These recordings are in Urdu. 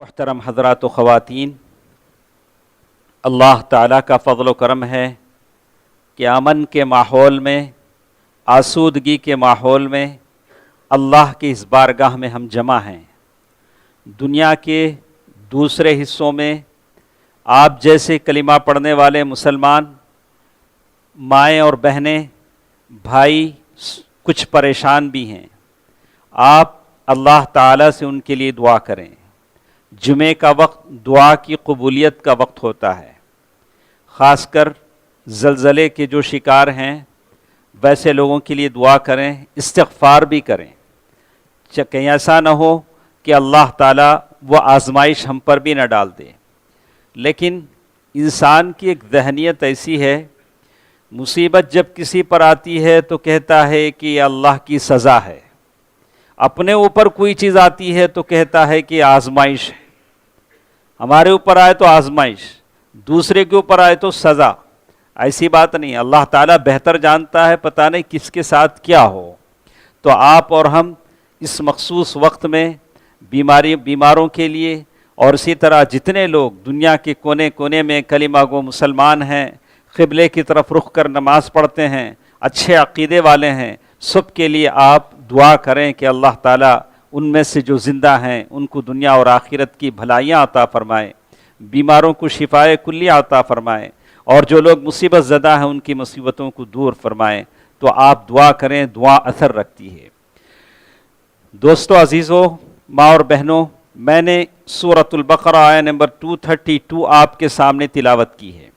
محترم حضرات و خواتین، اللہ تعالیٰ کا فضل و کرم ہے کہ امن کے ماحول میں، آسودگی کے ماحول میں اللہ کی اس بارگاہ میں ہم جمع ہیں۔ دنیا کے دوسرے حصوں میں آپ جیسے کلمہ پڑھنے والے مسلمان مائیں اور بہنیں، بھائی کچھ پریشان بھی ہیں۔ آپ اللہ تعالیٰ سے ان کے لیے دعا کریں۔ جمعے کا وقت دعا کی قبولیت کا وقت ہوتا ہے، خاص کر زلزلے کے جو شکار ہیں ویسے لوگوں کے لیے دعا کریں، استغفار بھی کریں، کہیں ایسا نہ ہو کہ اللہ تعالیٰ وہ آزمائش ہم پر بھی نہ ڈال دے۔ لیکن انسان کی ایک ذہنیت ایسی ہے، مصیبت جب کسی پر آتی ہے تو کہتا ہے کہ یہ اللہ کی سزا ہے، اپنے اوپر کوئی چیز آتی ہے تو کہتا ہے کہ آزمائش ہے، ہمارے اوپر آئے تو آزمائش، دوسرے کے اوپر آئے تو سزا۔ ایسی بات نہیں، اللہ تعالیٰ بہتر جانتا ہے، پتہ نہیں کس کے ساتھ کیا ہو۔ تو آپ اور ہم اس مخصوص وقت میں بیماروں کے لیے، اور اسی طرح جتنے لوگ دنیا کے کونے کونے میں کلمہ گو مسلمان ہیں، قبلے کی طرف رخ کر نماز پڑھتے ہیں، اچھے عقیدے والے ہیں، سب کے لیے آپ دعا کریں کہ اللہ تعالیٰ ان میں سے جو زندہ ہیں ان کو دنیا اور آخرت کی بھلائیاں عطا فرمائے، بیماروں کو شفائے کلیہ عطا فرمائے، اور جو لوگ مصیبت زدہ ہیں ان کی مصیبتوں کو دور فرمائے۔ تو آپ دعا کریں، دعا اثر رکھتی ہے۔ دوستو عزیزو، ماں اور بہنوں، میں نے سورۃ البقرہ آیہ نمبر 232 آپ کے سامنے تلاوت کی ہے۔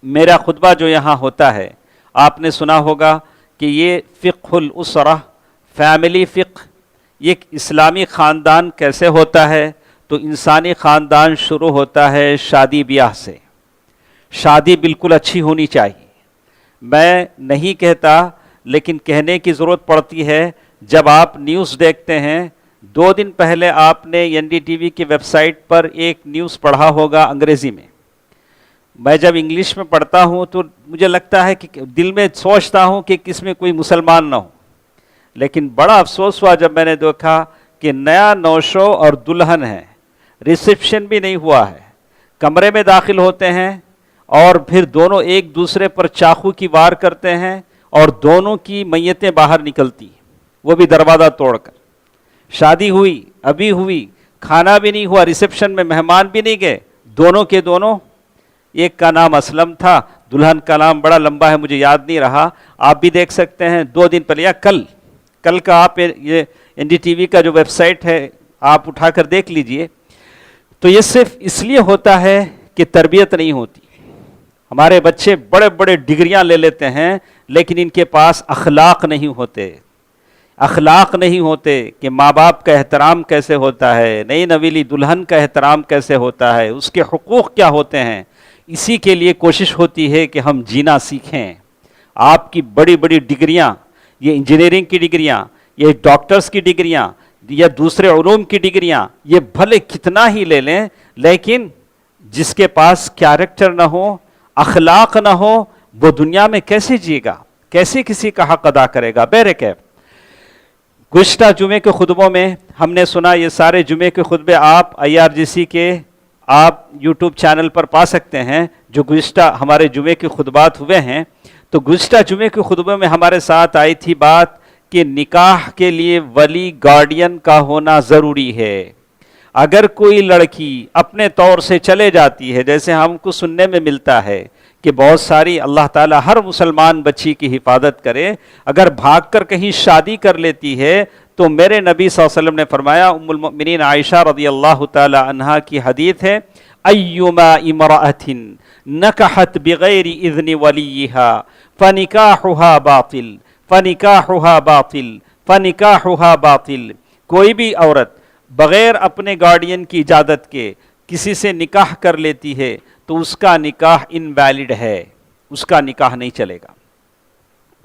میرا خطبہ جو یہاں ہوتا ہے، آپ نے سنا ہوگا کہ یہ فقہ الاسرہ، فیملی فقہ، یہ اسلامی خاندان کیسے ہوتا ہے؟ تو انسانی خاندان شروع ہوتا ہے شادی بیاہ سے۔ شادی بالکل اچھی ہونی چاہیے، میں نہیں کہتا لیکن کہنے کی ضرورت پڑتی ہے۔ جب آپ نیوز دیکھتے ہیں، 2 دن پہلے آپ نے NDTV کی ویب سائٹ پر ایک نیوز پڑھا ہوگا انگریزی میں۔ میں جب انگلش میں پڑھتا ہوں تو مجھے لگتا ہے کہ دل میں سوچتا ہوں کہ کس میں کوئی مسلمان نہ ہو، لیکن بڑا افسوس ہوا جب میں نے دیکھا کہ نیا نوشو اور دلہن ہے، ریسیپشن بھی نہیں ہوا ہے، کمرے میں داخل ہوتے ہیں اور پھر دونوں ایک دوسرے پر چاقو کی وار کرتے ہیں اور دونوں کی میتیں باہر نکلتی، وہ بھی دروازہ توڑ کر۔ شادی ہوئی، ابھی ہوئی، کھانا بھی نہیں ہوا، ریسیپشن میں مہمان بھی نہیں گئے، دونوں کے دونوں، ایک کا نام اسلم تھا، دلہن کا نام بڑا لمبا ہے مجھے یاد نہیں رہا، آپ بھی دیکھ سکتے ہیں 2 دن پہلے یا کل کا آپ یہ NDTV کا جو ویب سائٹ ہے آپ اٹھا کر دیکھ لیجئے۔ تو یہ صرف اس لیے ہوتا ہے کہ تربیت نہیں ہوتی۔ ہمارے بچے بڑے بڑے ڈگریاں لے لیتے ہیں لیکن ان کے پاس اخلاق نہیں ہوتے، اخلاق نہیں ہوتے کہ ماں باپ کا احترام کیسے ہوتا ہے، نئی نویلی دلہن کا احترام کیسے ہوتا ہے، اس کے حقوق کیا ہوتے ہیں۔ اسی کے لیے کوشش ہوتی ہے کہ ہم جینا سیکھیں۔ آپ کی بڑی بڑی ڈگریاں، یہ انجینئرنگ کی ڈگریاں، یہ ڈاکٹرز کی ڈگریاں یا دوسرے علوم کی ڈگریاں، یہ بھلے کتنا ہی لے لیں، لیکن جس کے پاس کیریکٹر نہ ہو، اخلاق نہ ہو، وہ دنیا میں کیسے جیے گا، کیسے کسی کا حق ادا کرے گا؟ بہرکیف گزشتہ جمعے کے خطبوں میں ہم نے سنا، یہ سارے جمعے کے خطبے آپ IRGC کے آپ YouTube چینل پر پا سکتے ہیں، جو گزشتہ ہمارے جمعے کے خطبات ہوئے ہیں۔ تو گزشتہ جمعے کے خطبے میں ہمارے ساتھ آئی تھی بات کہ نکاح کے لیے ولی گارڈین کا ہونا ضروری ہے۔ اگر کوئی لڑکی اپنے طور سے چلے جاتی ہے، جیسے ہم کو سننے میں ملتا ہے کہ بہت ساری، اللہ تعالیٰ ہر مسلمان بچی کی حفاظت کرے، اگر بھاگ کر کہیں شادی کر لیتی ہے تو میرے نبی صلی اللہ علیہ وسلم نے فرمایا، ام المؤمنین عائشہ رضی اللہ تعالی عنہا کی حدیث ہے، ایما امرأۃ نکحت بغیر اذن ولیہا فنکاحها باطل فنکاحها باطل فنکاحها باطل۔ کوئی بھی عورت بغیر اپنے گارڈین کی اجازت کے کسی سے نکاح کر لیتی ہے تو اس کا نکاح انویلڈ ہے، اس کا نکاح نہیں چلے گا،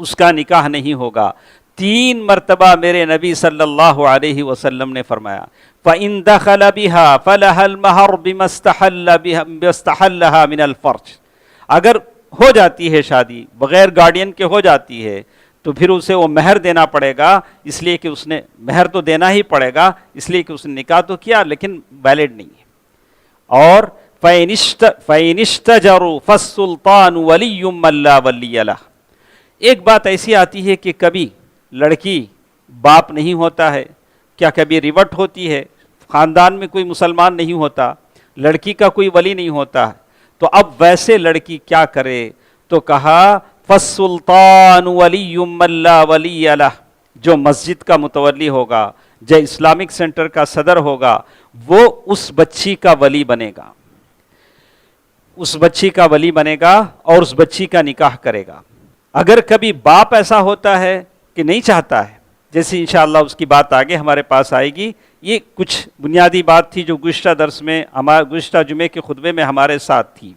اس کا نکاح نہیں ہوگا۔ 3 مرتبہ میرے نبی صلی اللہ علیہ وسلم نے فرمایا، فَإِن دَخَلَ بِهَا فَلَهَا الْمَهْرُ بِمَا اسْتَحَلَّهَا مِنَ الْفَرْجِ۔ اگر ہو جاتی ہے شادی، بغیر گارڈین کے ہو جاتی ہے، تو پھر اسے وہ مہر دینا پڑے گا، اس لیے کہ اس نے مہر تو دینا ہی پڑے گا، اس لیے کہ اس نے نکاح تو کیا لیکن ویلڈ نہیں ہے۔ اور فَإِنِ اسْتَجَرُوا فَالسُّلْطَانُ وَلِيٌّ مَّن لَّا وَلِيَّ لَهُ۔ ایک بات ایسی آتی ہے کہ کبھی لڑکی باپ نہیں ہوتا ہے، کیا کبھی ریورٹ ہوتی ہے، خاندان میں کوئی مسلمان نہیں ہوتا، لڑکی کا کوئی ولی نہیں ہوتا، تو اب ویسے لڑکی کیا کرے؟ تو کہا فَالسُّلْطَانُ وَلِيٌّ مَّن لَّا وَلِيَّ لَهُ، جو مسجد کا متولی ہوگا، جو اسلامک سینٹر کا صدر ہوگا، وہ اس بچی کا ولی بنے گا، اس بچی کا ولی بنے گا اور اس بچی کا نکاح کرے گا۔ اگر کبھی باپ ایسا ہوتا ہے کہ نہیں چاہتا ہے، جیسے انشاءاللہ اس کی بات آگے ہمارے پاس آئے گی، یہ کچھ بنیادی بات تھی جو گزشتہ درس میں، گزشتہ جمعے کے خطبے میں ہمارے ساتھ تھی۔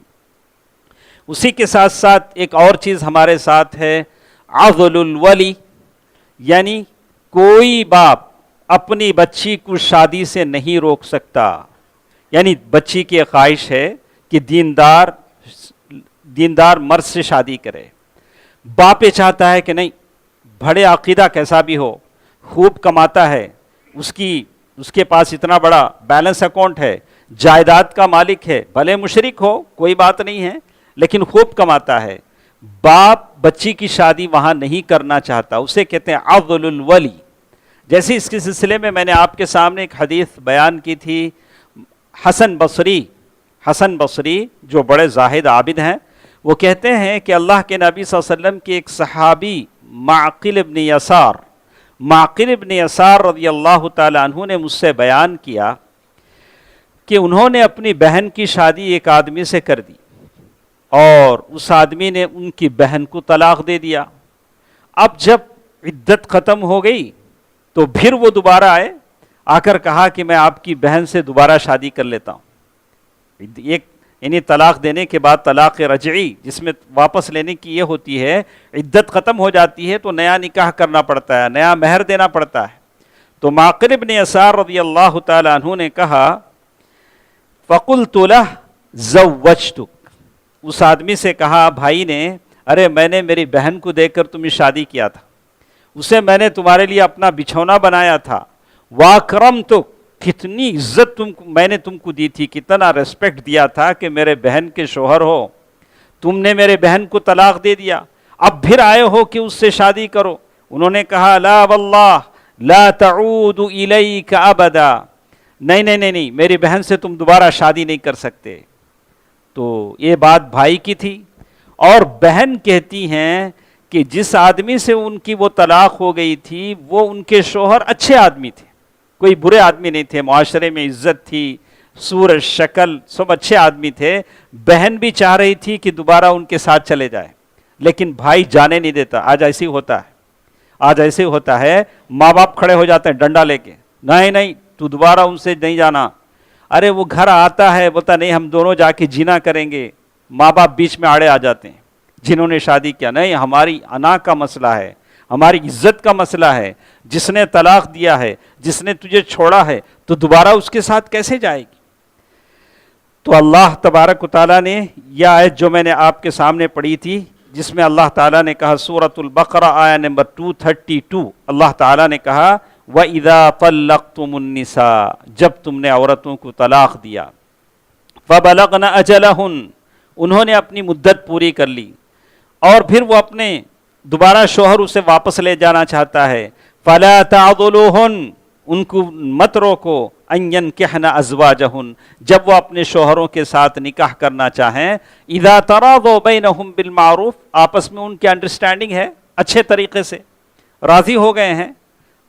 اسی کے ساتھ ساتھ ایک اور چیز ہمارے ساتھ ہے، عضل الولی، یعنی کوئی باپ اپنی بچی کو شادی سے نہیں روک سکتا۔ یعنی بچی کی خواہش ہے کہ دیندار مرد سے شادی کرے، باپ یہ چاہتا ہے کہ نہیں، بڑے عقیدہ کیسا بھی ہو، خوب کماتا ہے، اس کے پاس اتنا بڑا بیلنس اکاؤنٹ ہے، جائیداد کا مالک ہے، بھلے مشرک ہو کوئی بات نہیں ہے لیکن خوب کماتا ہے، باپ بچی کی شادی وہاں نہیں کرنا چاہتا، اسے کہتے ہیں عضل الولی۔ جیسے اس کے سلسلے میں میں نے آپ کے سامنے ایک حدیث بیان کی تھی، حسن بصری جو بڑے زاہد عابد ہیں، وہ کہتے ہیں کہ اللہ کے نبی صلی اللہ علیہ وسلم کے ایک صحابی معقل ابن یسار رضی اللہ تعالی عنہ نے مجھ سے بیان کیا کہ انہوں نے اپنی بہن کی شادی ایک آدمی سے کر دی اور اس آدمی نے ان کی بہن کو طلاق دے دیا۔ اب جب عدت ختم ہو گئی تو پھر وہ دوبارہ آ کر کہا کہ میں آپ کی بہن سے دوبارہ شادی کر لیتا ہوں۔ یعنی طلاق دینے کے بعد طلاق رجعی، جس میں واپس لینے کی یہ ہوتی ہے، عدت ختم ہو جاتی ہے تو نیا نکاح کرنا پڑتا ہے، نیا مہر دینا پڑتا ہے۔ تو معقل ابن یسار رضی اللہ تعالی عنہ نے کہا فَقُلْتُ لَهُ زَوَّجْتُكَ، اس آدمی سے کہا، بھائی نے، ارے میں نے میری بہن کو دیکھ کر تمہیں شادی کیا تھا، اسے میں نے تمہارے لیے اپنا بچھونا بنایا تھا، وَأَكْرَمْتُكَ، کتنی عزت میں نے تم کو دی تھی، کتنا ریسپیکٹ دیا تھا کہ میرے بہن کے شوہر ہو، تم نے میرے بہن کو طلاق دے دیا، اب پھر آئے ہو کہ اس سے شادی کرو۔ انہوں نے کہا لا واللہ لا تعود الیک ابدا، نہیں، میری بہن سے تم دوبارہ شادی نہیں کر سکتے۔ تو یہ بات بھائی کی تھی، اور بہن کہتی ہیں کہ جس آدمی سے ان کی وہ طلاق ہو گئی تھی وہ ان کے شوہر اچھے آدمی تھے، کوئی برے آدمی نہیں تھے، معاشرے میں عزت تھی، صورت شکل سب اچھے آدمی تھے، بہن بھی چاہ رہی تھی کہ دوبارہ ان کے ساتھ چلے جائے لیکن بھائی جانے نہیں دیتا۔ آج ایسے ہوتا ہے، ماں باپ کھڑے ہو جاتے ہیں ڈنڈا لے کے، نہیں تو دوبارہ ان سے نہیں جانا، ارے وہ گھر آتا ہے بولتا نہیں ہم دونوں جا کے جینا کریں گے، ماں باپ بیچ میں آڑے آ جاتے ہیں، جنہوں نے شادی کیا، نہیں ہماری انا کا مسئلہ ہے، ہماری عزت کا مسئلہ ہے، جس نے طلاق دیا ہے، جس نے تجھے چھوڑا ہے تو دوبارہ اس کے ساتھ کیسے جائے گی؟ تو اللہ تبارک و تعالیٰ نے یہ آیت جو میں نے آپ کے سامنے پڑھی تھی، جس میں اللہ تعالیٰ نے کہا، سورۃ البقرہ آیت نمبر 232، اللہ تعالیٰ نے کہا وَإِذَا طَلَّقْتُمُ النِّسَاءَ، جب تم نے عورتوں کو طلاق دیا، فَبَلَغْنَ أَجَلَهُنَّ، انہوں نے اپنی مدت پوری کر لی، اور پھر وہ اپنے دوبارہ شوہر اسے واپس لے جانا چاہتا ہے، فَلَا تَعْضُلُوهُنَّ، ان کو مت روکو، أَن يَنكِحْنَ أَزْوَاجَهُنَّ، جب وہ اپنے شوہروں کے ساتھ نکاح کرنا چاہیں، اذا تراضوا بینہم بالمعروف، آپس میں ان کی انڈرسٹینڈنگ ہے، اچھے طریقے سے راضی ہو گئے ہیں،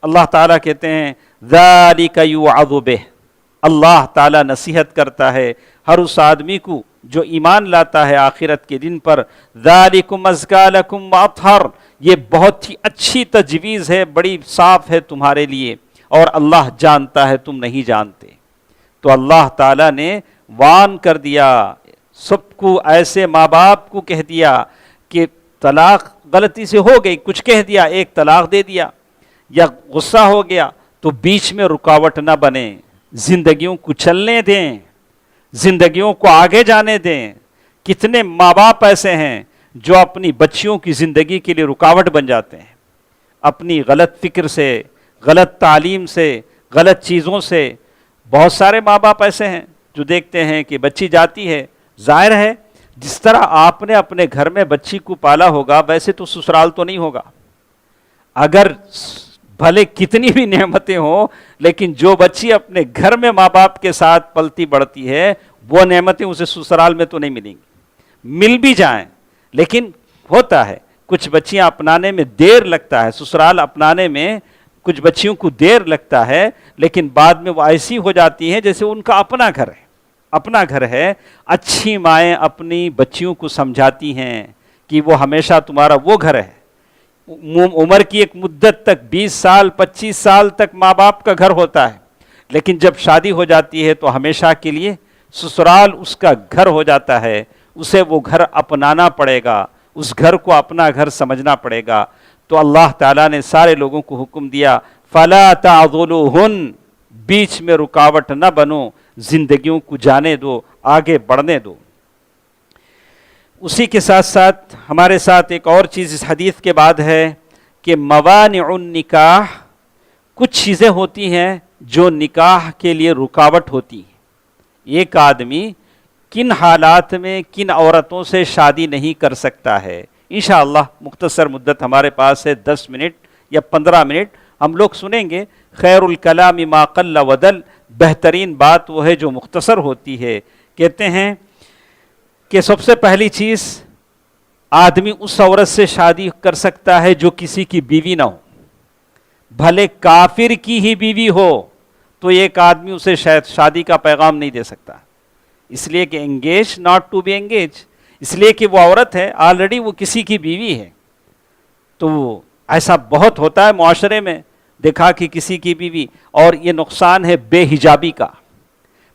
اللہ تعالیٰ کہتے ہیں ذالک یوعظ بہ، اللہ تعالیٰ نصیحت کرتا ہے ہر اس آدمی کو جو ایمان لاتا ہے آخرت کے دن پر، ذالکم ازکیٰ لکم واطہر، یہ بہت ہی اچھی تجویز ہے، بڑی صاف ہے تمہارے لیے، اور اللہ جانتا ہے تم نہیں جانتے۔ تو اللہ تعالیٰ نے وان کر دیا سب کو، ایسے ماں باپ کو کہہ دیا کہ طلاق غلطی سے ہو گئی، کچھ کہہ دیا، ایک طلاق دے دیا یا غصہ ہو گیا تو بیچ میں رکاوٹ نہ بنے، زندگیوں کو چلنے دیں، زندگیوں کو آگے جانے دیں۔ کتنے ماں باپ ایسے ہیں جو اپنی بچیوں کی زندگی کے لیے رکاوٹ بن جاتے ہیں، اپنی غلط فکر سے، غلط تعلیم سے، غلط چیزوں سے. بہت سارے ماں باپ ایسے ہیں جو دیکھتے ہیں کہ بچی جاتی ہے، ظاہر ہے جس طرح آپ نے اپنے گھر میں بچی کو پالا ہوگا ویسے تو سسرال تو نہیں ہوگا. اگر بھلے کتنی بھی نعمتیں ہوں، لیکن جو بچی اپنے گھر میں ماں باپ کے ساتھ پلتی بڑھتی ہے وہ نعمتیں اسے سسرال میں تو نہیں ملیں گی. مل بھی جائیں لیکن ہوتا ہے کچھ بچیاں اپنانے میں دیر لگتا ہے، سسرال اپنانے میں کچھ بچیوں کو دیر لگتا ہے، لیکن بعد میں وہ ایسی ہو جاتی ہیں جیسے ان کا اپنا گھر ہے. اپنا گھر ہے. اچھی مائیں اپنی بچیوں کو سمجھاتی ہیں کہ وہ ہمیشہ تمہارا وہ گھر ہے. عمر کی ایک مدت تک 20 سال 25 سال تک ماں باپ کا گھر ہوتا ہے، لیکن جب شادی ہو جاتی ہے تو ہمیشہ کے لیے سسرال اس کا گھر ہو جاتا ہے. اسے وہ گھر اپنانا پڑے گا، اس گھر کو اپنا گھر سمجھنا پڑے گا. تو اللہ تعالیٰ نے سارے لوگوں کو حکم دیا فَلَا تَعْضُلُوهُنْ، بیچ میں رکاوٹ نہ بنو، زندگیوں کو جانے دو، آگے بڑھنے دو. اسی کے ساتھ ساتھ ہمارے ساتھ ایک اور چیز اس حدیث کے بعد ہے کہ موانع النکاح، کچھ چیزیں ہوتی ہیں جو نکاح کے لیے رکاوٹ ہوتی ہیں. ایک آدمی کن حالات میں کن عورتوں سے شادی نہیں کر سکتا ہے. انشاءاللہ مختصر مدت ہمارے پاس ہے، 10 منٹ یا 15 منٹ ہم لوگ سنیں گے. خیر الکلام ما قل ودل، بہترین بات وہ ہے جو مختصر ہوتی ہے. کہتے ہیں کہ سب سے پہلی چیز، آدمی اس عورت سے شادی کر سکتا ہے جو کسی کی بیوی نہ ہو. بھلے کافر کی ہی بیوی ہو تو ایک آدمی اسے شاید شادی کا پیغام نہیں دے سکتا، اس لیے کہ engage not to be engage, اس لیے کہ وہ عورت ہے، آلریڈی وہ کسی کی بیوی ہے. تو ایسا بہت ہوتا ہے معاشرے میں، دیکھا کہ کسی کی بیوی. اور یہ نقصان ہے بے حجابی کا.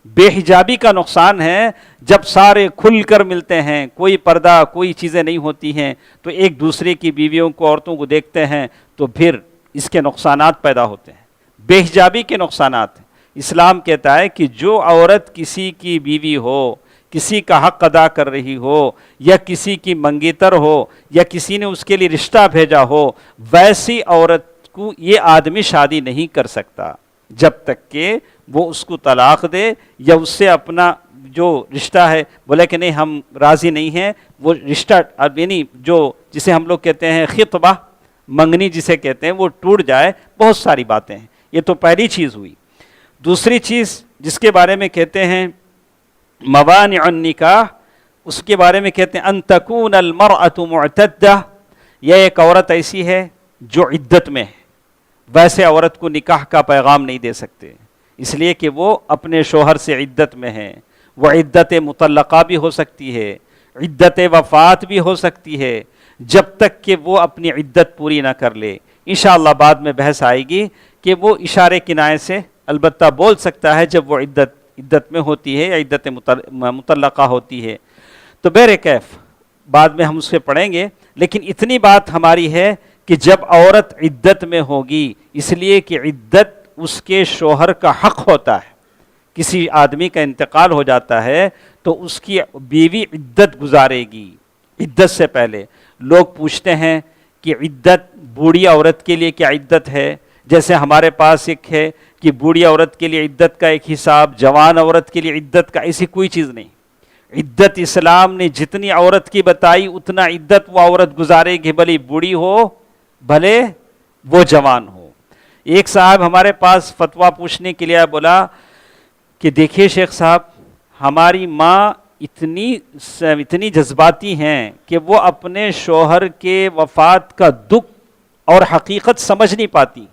بے حجابی کا نقصان ہے جب سارے کھل کر ملتے ہیں، کوئی پردہ کوئی چیزیں نہیں ہوتی ہیں، تو ایک دوسرے کی بیویوں کو عورتوں کو دیکھتے ہیں تو پھر اس کے نقصانات پیدا ہوتے ہیں. بے حجابی کے نقصانات. اسلام کہتا ہے کہ جو عورت کسی کی بیوی ہو، کسی کا حق ادا کر رہی ہو، یا کسی کی منگیتر ہو، یا کسی نے اس کے لیے رشتہ بھیجا ہو، ویسی عورت کو یہ آدمی شادی نہیں کر سکتا جب تک کہ وہ اس کو طلاق دے یا اس سے اپنا جو رشتہ ہے بولے کہ نہیں ہم راضی نہیں ہیں، وہ رشتہ یعنی جو جسے ہم لوگ کہتے ہیں خطبہ، منگنی جسے کہتے ہیں، وہ ٹوٹ جائے. بہت ساری باتیں ہیں. یہ تو پہلی چیز ہوئی. دوسری چیز جس کے بارے میں کہتے ہیں موانع النکاح، اس کے بارے میں کہتے ہیں ان تکون المرأة معتدہ، یہ ایک عورت ایسی ہے جو عدت میں ہے. ویسے عورت کو نکاح کا پیغام نہیں دے سکتے، اس لیے کہ وہ اپنے شوہر سے عدت میں ہے. وہ عدت مطلقہ بھی ہو سکتی ہے، عدت وفات بھی ہو سکتی ہے، جب تک کہ وہ اپنی عدت پوری نہ کر لے. انشاءاللہ بعد میں بحث آئے گی کہ وہ اشارے کنائے سے البتہ بول سکتا ہے جب وہ عدت میں ہوتی ہے یا عدت مطلقہ ہوتی ہے. تو بہرکیف بعد میں ہم اس سے پڑھیں گے، لیکن اتنی بات ہماری ہے کہ جب عورت عدت میں ہوگی، اس لیے کہ عدت اس کے شوہر کا حق ہوتا ہے. کسی آدمی کا انتقال ہو جاتا ہے تو اس کی بیوی عدت گزارے گی. عدت سے پہلے لوگ پوچھتے ہیں کہ عدت بوڑھی عورت کے لیے کیا عدت ہے؟ جیسے ہمارے پاس ایک ہے کہ بوڑھی عورت کے لیے عدت کا ایک حساب، جوان عورت کے لیے عدت کا، ایسی کوئی چیز نہیں. عدت اسلام نے جتنی عورت کی بتائی اتنا عدت وہ عورت گزارے گی، بھلے بوڑھی ہو بھلے وہ جوان ہو. ایک صاحب ہمارے پاس فتویٰ پوچھنے کے لیے بولا کہ دیکھیے شیخ صاحب، ہماری ماں اتنی جذباتی ہیں کہ وہ اپنے شوہر کے وفات کا دکھ اور حقیقت سمجھ نہیں پاتی.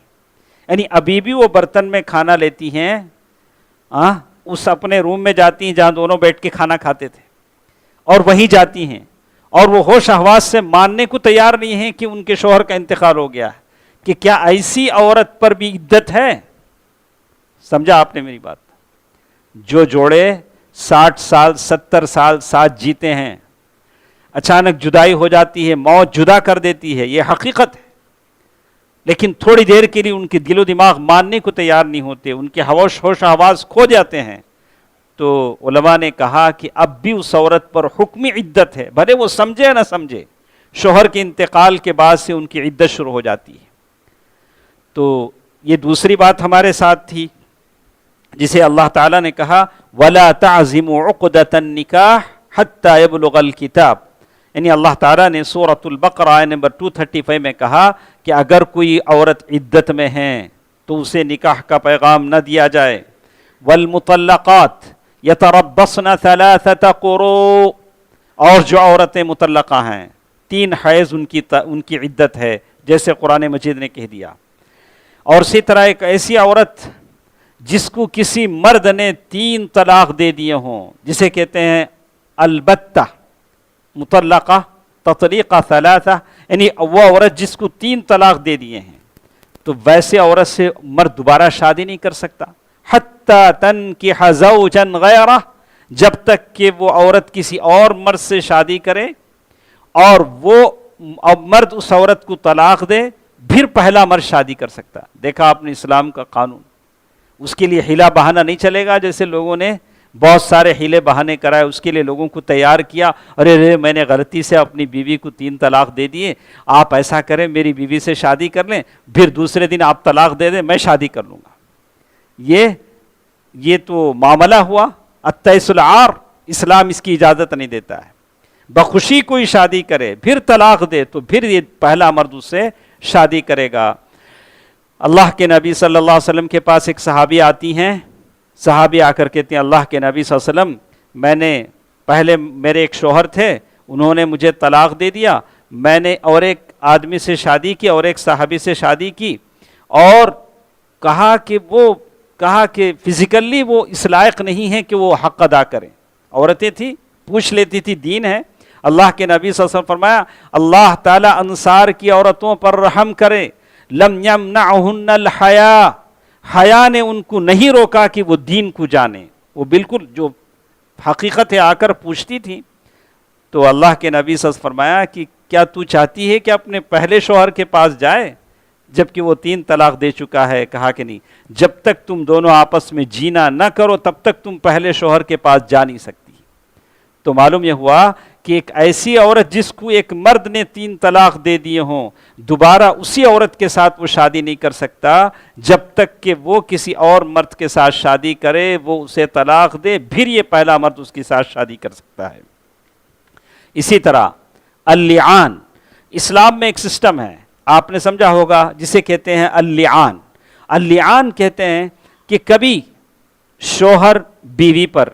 یعنی ابھی بھی وہ برتن میں کھانا لیتی ہیں، اس اپنے روم میں جاتی ہیں جہاں دونوں بیٹھ کے کھانا کھاتے تھے، اور وہیں جاتی ہیں، اور وہ ہوش حواس سے ماننے کو تیار نہیں ہیں کہ ان کے شوہر کا انتقال ہو گیا ہے. کہ کیا ایسی عورت پر بھی عدت ہے؟ سمجھا آپ نے میری بات؟ جو جوڑے 60 سال 70 سال ساتھ جیتے ہیں، اچانک جدائی ہو جاتی ہے، موت جدا کر دیتی ہے، یہ حقیقت ہے. لیکن تھوڑی دیر کے لیے ان کے دل و دماغ ماننے کو تیار نہیں ہوتے، ان کے ہوش حواس کھو جاتے ہیں. تو علماء نے کہا کہ اب بھی اس عورت پر حکمی عدت ہے، بھلے وہ سمجھے نہ سمجھے. شوہر کے انتقال کے بعد سے ان کی عدت شروع ہو جاتی ہے. تو یہ دوسری بات ہمارے ساتھ تھی جسے اللہ تعالیٰ نے کہا وَلَا تَعْزِمُوا عُقْدَةَ النِّكَاحِ حَتَّى يَبْلُغَ الْكِتَابَ، یعنی اللہ تعالیٰ نے سورۃ البقرہ آیت نمبر 235 میں کہا کہ اگر کوئی عورت عدت میں ہے تو اسے نکاح کا پیغام نہ دیا جائے. وَالْمُطَلَّقَاتِ يَتَرَبَّصْنَ 3 قُرُوء، اور جو عورتیں مطلقہ ہیں 3 حیض ان کی عدت ہے، جیسے قرآن مجید نے کہہ دیا. اور اسی طرح ایک ایسی عورت جس کو کسی مرد نے 3 طلاق دے دیے ہوں، جسے کہتے ہیں البتہ مطلقہ تطلیقہ 3، یعنی وہ عورت جس کو 3 طلاق دے دیے ہیں، تو ویسے عورت سے مرد دوبارہ شادی نہیں کر سکتا. حتیٰ تنکح زوجا غیرہ، جب تک کہ وہ عورت کسی اور مرد سے شادی کرے اور وہ مرد اس عورت کو طلاق دے، پھر پہلا مرد شادی کر سکتا. دیکھا آپ نے اسلام کا قانون. اس کے لیے حیلہ بہانہ نہیں چلے گا، جیسے لوگوں نے بہت سارے حیلے بہانے کرائے، اس کے لیے لوگوں کو تیار کیا. ارے میں نے غلطی سے اپنی بیوی کو 3 طلاق دے دیے، آپ ایسا کریں میری بیوی سے شادی کر لیں، پھر دوسرے دن آپ طلاق دے دیں، میں شادی کر لوں گا. یہ تو معاملہ ہوا التیس العار. اسلام اس کی اجازت نہیں دیتا ہے. بخوشی کوئی شادی کرے پھر طلاق دے تو پھر یہ پہلا مرد اس سے شادی کرے گا. اللہ کے نبی صلی اللہ علیہ وسلم کے پاس ایک صحابی آتی ہیں، صحابی آ کر کہتے ہیں اللہ کے نبی صلی اللہ علیہ وسلم، پہلے میرے ایک شوہر تھے، انہوں نے مجھے طلاق دے دیا، میں نے اور ایک آدمی سے شادی کی اور ایک صحابی سے شادی کی، اور کہا کہ فزیکلی وہ اس لائق نہیں ہے کہ وہ حق ادا کریں. عورتیں تھیں، پوچھ لیتی تھی، دین ہے. اللہ کے نبی صلی اللہ علیہ وسلم فرمایا اللہ تعالیٰ انصار کی عورتوں پر رحم کرے. لم یمنعہن الحیا، حیا نے ان کو نہیں روکا کہ وہ دین کو جانے. وہ بالکل جو حقیقت ہے آ کر پوچھتی تھی. تو اللہ کے نبی صلی اللہ علیہ وسلم فرمایا کہ کیا تو چاہتی ہے کہ اپنے پہلے شوہر کے پاس جائے جبکہ وہ 3 طلاق دے چکا ہے؟ کہا کہ نہیں، جب تک تم دونوں آپس میں جینا نہ کرو تب تک تم پہلے شوہر کے پاس جا نہیں سکتی. تو معلوم یہ ہوا کہ ایک ایسی عورت جس کو ایک مرد نے 3 طلاق دے دیے ہوں، دوبارہ اسی عورت کے ساتھ وہ شادی نہیں کر سکتا جب تک کہ وہ کسی اور مرد کے ساتھ شادی کرے، وہ اسے طلاق دے، پھر یہ پہلا مرد اس کے ساتھ شادی کر سکتا ہے. اسی طرح اللعان، اسلام میں ایک سسٹم ہے، آپ نے سمجھا ہوگا، جسے کہتے ہیں اللعان. اللعان کہتے ہیں کہ کبھی شوہر بیوی پر،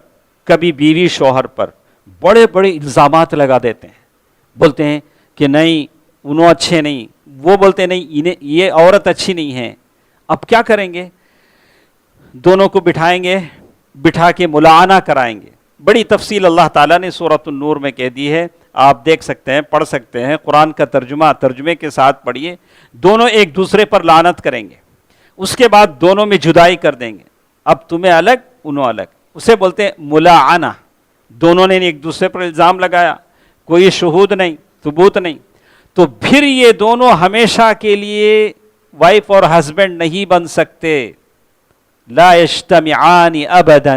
کبھی بیوی شوہر پر بڑے بڑے الزامات لگا دیتے ہیں. بولتے ہیں کہ نہیں انہوں اچھے نہیں، وہ بولتے ہیں نہیں یہ عورت اچھی نہیں ہے. اب کیا کریں گے؟ دونوں کو بٹھائیں گے، بٹھا کے ملاعنہ کرائیں گے. بڑی تفصیل اللہ تعالیٰ نے سورۃ النور میں کہہ دی ہے، آپ دیکھ سکتے ہیں، پڑھ سکتے ہیں. قرآن کا ترجمے کے ساتھ پڑھیے. دونوں ایک دوسرے پر لعنت کریں گے، اس کے بعد دونوں میں جدائی کر دیں گے. اب تمہیں الگ انہوں الگ، اسے بولتے ہیں ملاعنہ. دونوں نے ایک دوسرے پر الزام لگایا، کوئی شہود نہیں، ثبوت نہیں، تو پھر یہ دونوں ہمیشہ کے لیے وائف اور ہسبینڈ نہیں بن سکتے. لا یجتمعان ابدا.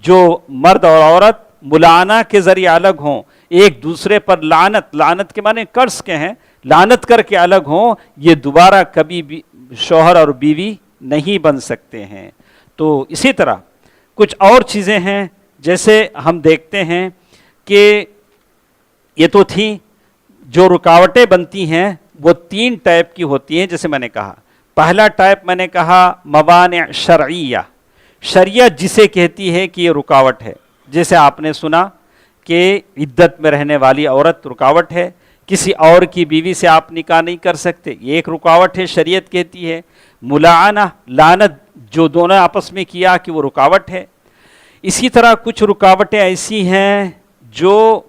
جو مرد اور عورت ملاعنہ کے ذریعے الگ ہوں، ایک دوسرے پر لعنت کے معنی قرض کے ہیں، لعنت کر کے الگ ہوں، یہ دوبارہ کبھی بھی شوہر اور بیوی نہیں بن سکتے ہیں. تو اسی طرح کچھ اور چیزیں ہیں، جیسے ہم دیکھتے ہیں کہ یہ تو تھیں جو رکاوٹیں بنتی ہیں وہ 3 ٹائپ کی ہوتی ہیں. جیسے میں نے کہا پہلا ٹائپ میں نے کہا موانع شرعیہ، شریعت جسے کہتی ہے کہ یہ رکاوٹ ہے. جیسے آپ نے سنا کہ عدت میں رہنے والی عورت رکاوٹ ہے، کسی اور کی بیوی سے آپ نکاح نہیں کر سکتے، یہ ایک رکاوٹ ہے، شریعت کہتی ہے. ملاعنہ، لعنت جو دونوں آپس میں کیا کہ وہ رکاوٹ ہے. اسی طرح کچھ رکاوٹیں ایسی ہیں جو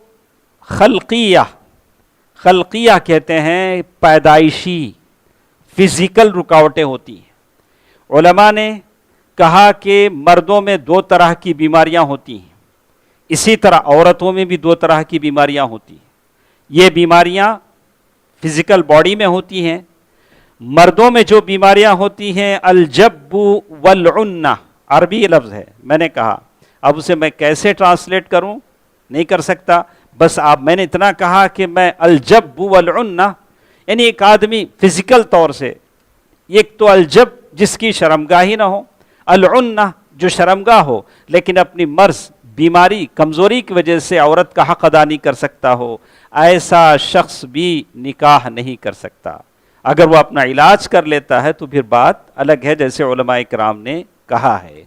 خلقیہ کہتے ہیں، پیدائشی فزیکل رکاوٹیں ہوتی ہیں. علماء نے کہا کہ مردوں میں 2 طرح کی بیماریاں ہوتی ہیں، اسی طرح عورتوں میں بھی 2 طرح کی بیماریاں ہوتی ہیں. یہ بیماریاں فزیکل باڈی میں ہوتی ہیں. مردوں میں جو بیماریاں ہوتی ہیں الجب والعنہ، عربی لفظ ہے، میں نے کہا اب اسے میں کیسے ٹرانسلیٹ کروں نہیں کر سکتا، بس میں نے اتنا کہا کہ میں الجب والعنہ، یعنی ایک آدمی فزیکل طور سے ایک تو الجب جس کی شرمگاہی نہ ہو، العنہ جو شرمگاہ ہو لیکن اپنی مرض، بیماری، کمزوری کی وجہ سے عورت کا حق ادا نہیں کر سکتا ہو، ایسا شخص بھی نکاح نہیں کر سکتا۔ اگر وہ اپنا علاج کر لیتا ہے تو پھر بات الگ ہے، جیسے علماء کرام نے کہا ہے۔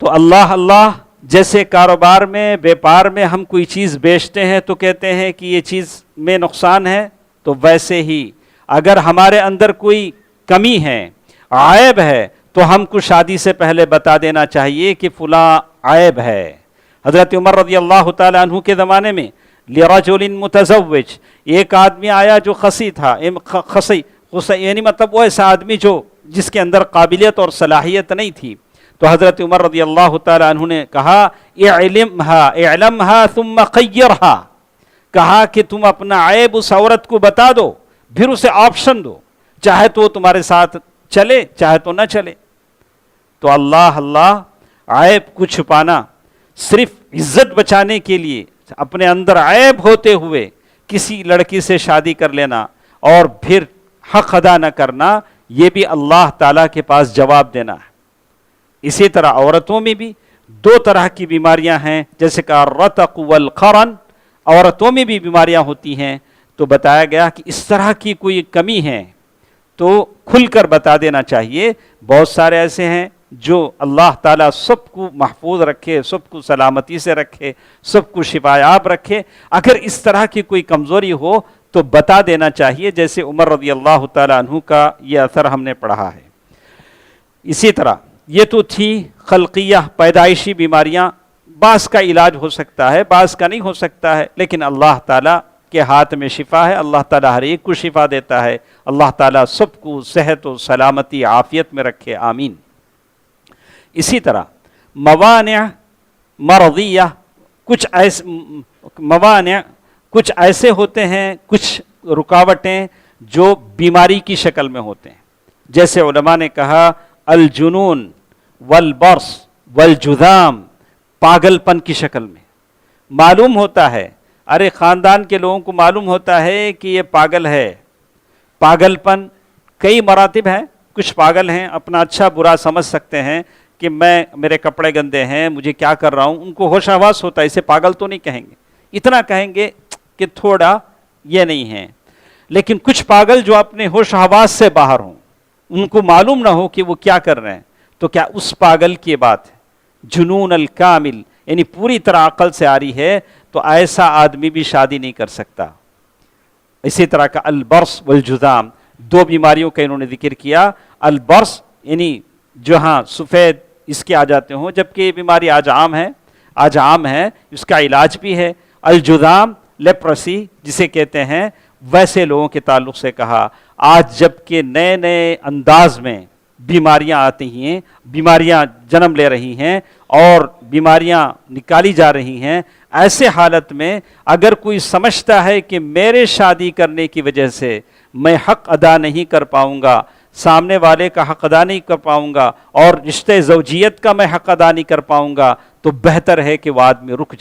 تو اللہ اللہ، جیسے کاروبار میں، بیپار میں ہم کوئی چیز بیچتے ہیں تو کہتے ہیں کہ یہ چیز میں نقصان ہے، تو ویسے ہی اگر ہمارے اندر کوئی کمی ہے، عیب ہے، تو ہم کو شادی سے پہلے بتا دینا چاہیے کہ فلاں عیب ہے۔ حضرت عمر رضی اللہ تعالی عنہ کے زمانے میں لرجل متزوج، ایک آدمی آیا جو خصی تھا، یعنی مطلب وہ ایسا آدمی جو جس کے اندر قابلیت اور صلاحیت نہیں تھی، تو حضرت عمر رضی اللہ تعالی عنہ نے کہا اعلمها ثم خیرها، کہا کہ تم اپنا عیب اس عورت کو بتا دو، پھر اسے آپشن دو، چاہے تو وہ تمہارے ساتھ چلے چاہے تو نہ چلے۔ تو اللہ اللہ، عیب کو چھپانا، صرف عزت بچانے کے لیے اپنے اندر عیب ہوتے ہوئے کسی لڑکی سے شادی کر لینا اور پھر حق ادا نہ کرنا، یہ بھی اللہ تعالیٰ کے پاس جواب دینا ہے۔ اسی طرح عورتوں میں بھی دو طرح کی بیماریاں ہیں، جیسے کہ الرتق والقرن، عورتوں میں بھی بیماریاں ہوتی ہیں، تو بتایا گیا کہ اس طرح کی کوئی کمی ہے تو کھل کر بتا دینا چاہیے۔ بہت سارے ایسے ہیں جو اللہ تعالیٰ سب کو محفوظ رکھے، سب کو سلامتی سے رکھے، سب کو شفایاب رکھے، اگر اس طرح کی کوئی کمزوری ہو تو بتا دینا چاہیے، جیسے عمر رضی اللہ تعالیٰ عنہ کا یہ اثر ہم نے پڑھا ہے۔ اسی طرح یہ تو تھی خلقیہ، پیدائشی بیماریاں، بعض کا علاج ہو سکتا ہے، بعض کا نہیں ہو سکتا ہے، لیکن اللہ تعالیٰ کے ہاتھ میں شفا ہے، اللہ تعالیٰ ہر ایک کو شفا دیتا ہے، اللہ تعالیٰ سب کو صحت و سلامتی عافیت میں رکھے، آمین۔ اسی طرح موانع مرضیہ، کچھ ایسے ہوتے ہیں، کچھ رکاوٹیں جو بیماری کی شکل میں ہوتے ہیں، جیسے علماء نے کہا الجنون والبرص والجذام، پاگل پن کی شکل میں معلوم ہوتا ہے، ارے خاندان کے لوگوں کو معلوم ہوتا ہے کہ یہ پاگل ہے۔ پاگل پن کئی مراتب ہیں، کچھ پاگل ہیں اپنا اچھا برا سمجھ سکتے ہیں کہ میرے کپڑے گندے ہیں، مجھے کیا کر رہا ہوں، ان کو ہوش آواز ہوتا ہے، اسے پاگل تو نہیں کہیں گے، اتنا کہیں گے کہ تھوڑا یہ نہیں ہے۔ لیکن کچھ پاگل جو اپنے ہوش آواز سے باہر ہوں، ان کو معلوم نہ ہو کہ وہ کیا کر رہے ہیں، تو کیا اس پاگل کی بات ہے؟ جنون الکامل، یعنی پوری طرح عقل سے آ رہی ہے، تو ایسا آدمی بھی شادی نہیں کر سکتا۔ اسی طرح کا البرص والجذام، دو بیماریوں کا انہوں نے ذکر کیا۔ البرص یعنی جو سفید اس کے آ جاتے ہوں، جبکہ یہ بیماری آج عام ہے، اس کا علاج بھی ہے۔ الجذام لیپرسی جسے کہتے ہیں، ویسے لوگوں کے تعلق سے کہا، آج جب کہ نئے نئے انداز میں بیماریاں آتی ہیں، بیماریاں جنم لے رہی ہیں اور بیماریاں نکالی جا رہی ہیں، ایسے حالت میں اگر کوئی سمجھتا ہے کہ میرے شادی کرنے کی وجہ سے میں حق ادا نہیں کر پاؤں گا، سامنے والے کا حق ادا نہیں کر پاؤں گا، اور رشتے زوجیت کا میں حق ادا نہیں کر پاؤں گا، تو بہتر ہے کہ وہ آدمی رک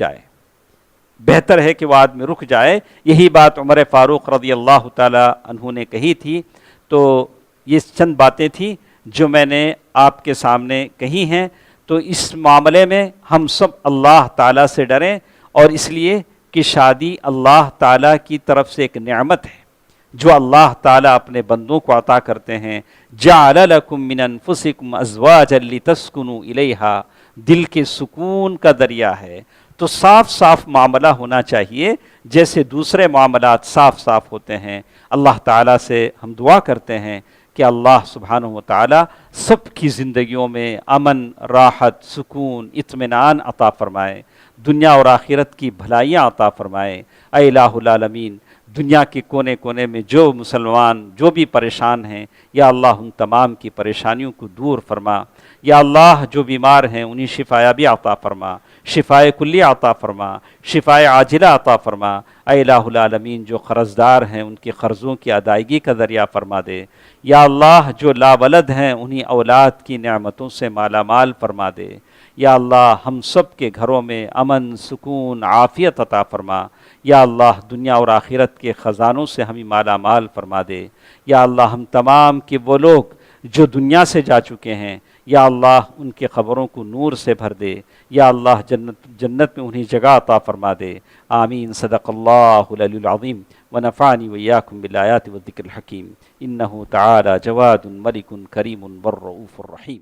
جائے۔ یہی بات عمر فاروق رضی اللہ تعالی عنہ نے کہی تھی۔ تو یہ چند باتیں تھیں جو میں نے آپ کے سامنے کہی ہیں۔ تو اس معاملے میں ہم سب اللہ تعالیٰ سے ڈریں، اور اس لیے کہ شادی اللہ تعالیٰ کی طرف سے ایک نعمت ہے جو اللہ تعالیٰ اپنے بندوں کو عطا کرتے ہیں۔ جعل لکم من انفسکم ازواجا لتسکنوا الیہا، دل کے سکون کا ذریعہ ہے۔ تو صاف صاف معاملہ ہونا چاہیے، جیسے دوسرے معاملات صاف صاف ہوتے ہیں۔ اللہ تعالیٰ سے ہم دعا کرتے ہیں کہ اللہ سبحانہ و تعالیٰ سب کی زندگیوں میں امن، راحت، سکون، اطمینان عطا فرمائے، دنیا اور آخرت کی بھلائیاں عطا فرمائے۔ اے الہ العالمین، دنیا کے کونے کونے میں جو مسلمان جو بھی پریشان ہیں، یا اللہ ان تمام کی پریشانیوں کو دور فرما۔ یا اللہ جو بیمار ہیں انہیں شفایابی عطا فرما، شفائے کلی عطا فرما، شفائے عاجلہ عطا فرما۔ اے الہ العالمین، جو قرض دار ہیں ان کے قرضوں کی ادائیگی کا ذریعہ فرما دے۔ یا اللہ جو لا ولد ہیں انہیں اولاد کی نعمتوں سے مالا مال فرما دے۔ یا اللہ ہم سب کے گھروں میں امن، سکون، عافیت عطا فرما۔ یا اللہ دنیا اور آخرت کے خزانوں سے ہمیں مالا مال فرما دے۔ یا اللہ ہم تمام کے وہ لوگ جو دنیا سے جا چکے ہیں، یا اللہ ان کے قبروں کو نور سے بھر دے۔ یا اللہ جنت میں انہیں جگہ عطا فرما دے۔ آمین۔ صدق اللہ العلی العظیم ونفعنی وإیاکم بالآیات والذکر الحکیم۔ انہ تعالی جواد ملک کریم بر رؤوف الرحیم۔